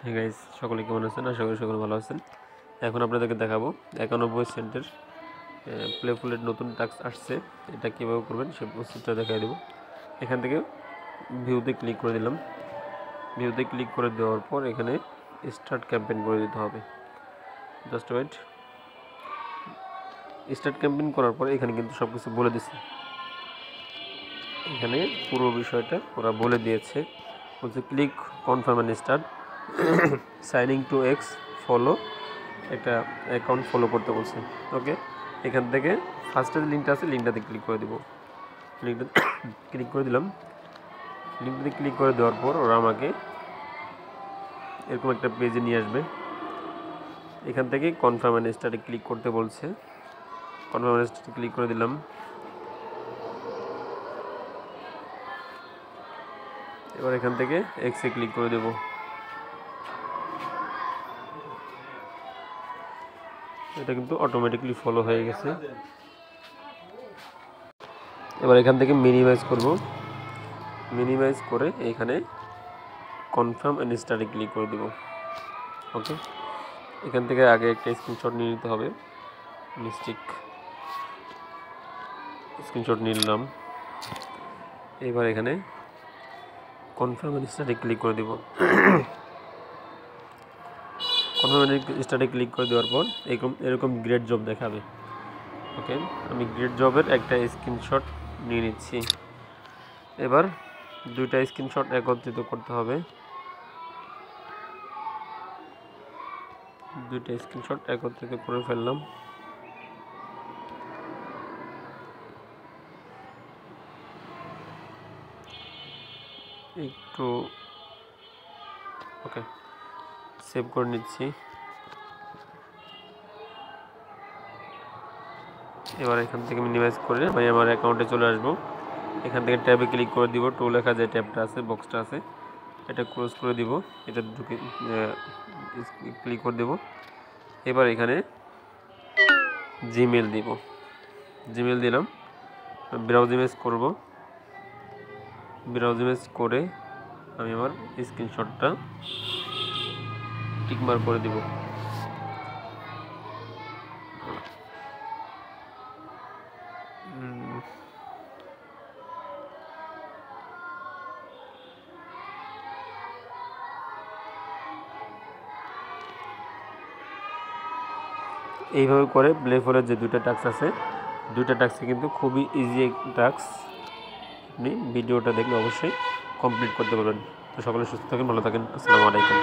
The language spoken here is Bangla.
হে গাইস, সকলে কেমন আছেন? আশা করি সকলে ভালো আছেন। এখন আপনাদেরকে দেখাবো 91 সেন্টের প্লেফুলের নতুন টাস্ক আসছে। এটা কীভাবে করবেন সেই প্রসেসটা দেখাই দেবো। এখান থেকে ভিউতে ক্লিক করে দিলাম। ভিউতে ক্লিক করে দেওয়ার পর এখানে স্টার্ট ক্যাম্পেইন করে দিতে হবে। Just wait. স্টার্ট ক্যাম্পেইন করার পর এখানে কিন্তু সব কিছু বলে দিছে। এখানে পুরো বিষয়টা ওরা বলে দিয়েছে। বলছে click confirm and start, signing to X, follow, একটা অ্যাকাউন্ট ফলো করতে বলছে। ওকে, এখান থেকে ফার্স্টের লিঙ্কটা আছে, লিঙ্কটাতে ক্লিক করে দিব। লিঙ্কটাতে ক্লিক করে দিলাম। লিঙ্কটাতে ক্লিক করে দেওয়ার পর ওরা আমাকে এরকম একটা পেজে নিয়ে আসবে। এখান থেকে কনফার্ম অ্যান্ড স্টার্টে ক্লিক করতে বলছে। কনফার্ম অ্যান্ড স্টার্টে ক্লিক করে দিলাম। এবার এখান থেকে এক্সে ক্লিক করে দেব। এটা কিন্তু অটোমেটিকলি ফলো হয়ে গেছে। এবার এখান থেকে মিনিমাইজ করব। মিনিমাইজ করে এখানে কনফার্ম অ্যান্ড স্টার্টে ক্লিক করে দেব। ওকে, এখান থেকে আগে একটা স্ক্রিনশট নিয়ে নিতে হবে। স্ক্রিনশট নিলাম। এবার এখানে কনফার্ম অ্যান্ড স্টার্টে ক্লিক করে দেব। কনফার্ম অ্যান্ড স্টার্টে ক্লিক করে দেওয়ার পর এরকম গ্রেট জব দেখাবে। ওকে, আমি গ্রেট জবের একটা স্ক্রিনশট নিয়ে নিচ্ছি। এবার দুইটা স্ক্রিনশট একত্রিত করতে হবে। দুইটা স্ক্রিনশট একত্রিত করে ফেললাম। একটু ওকে, সেভ করে নিচ্ছি। এবার এখান থেকে মিনিমাইজ করে আমি আমার অ্যাকাউন্টে চলে আসব। এখান থেকে ট্যাবে ক্লিক করে দিব। টু লেখা যে ট্যাবটা আছে, বক্সটা আছে, এটা ক্লোজ করে দিব। এটা ঢুকে ক্লিক করে দেব। এবার এখানে জিমেল দিব। জিমেল দিলাম। ব্রাউজ ইমেজ করব। ব্রাউজ ইমেজ করে আমি আমার স্ক্রিনশটটা টিকমার্ক করে দিব। এইভাবে করে প্লেফলের যে দুইটা টাস্ক আছে, দুইটা টাস্কে কিন্তু খুবই ইজি টাস্ক। আপনি ভিডিওটা দেখলে অবশ্যই কমপ্লিট করতে পারবেন। তো সকলে সুস্থ থাকেন, ভালো থাকেন। আসসালামু আলাইকুম।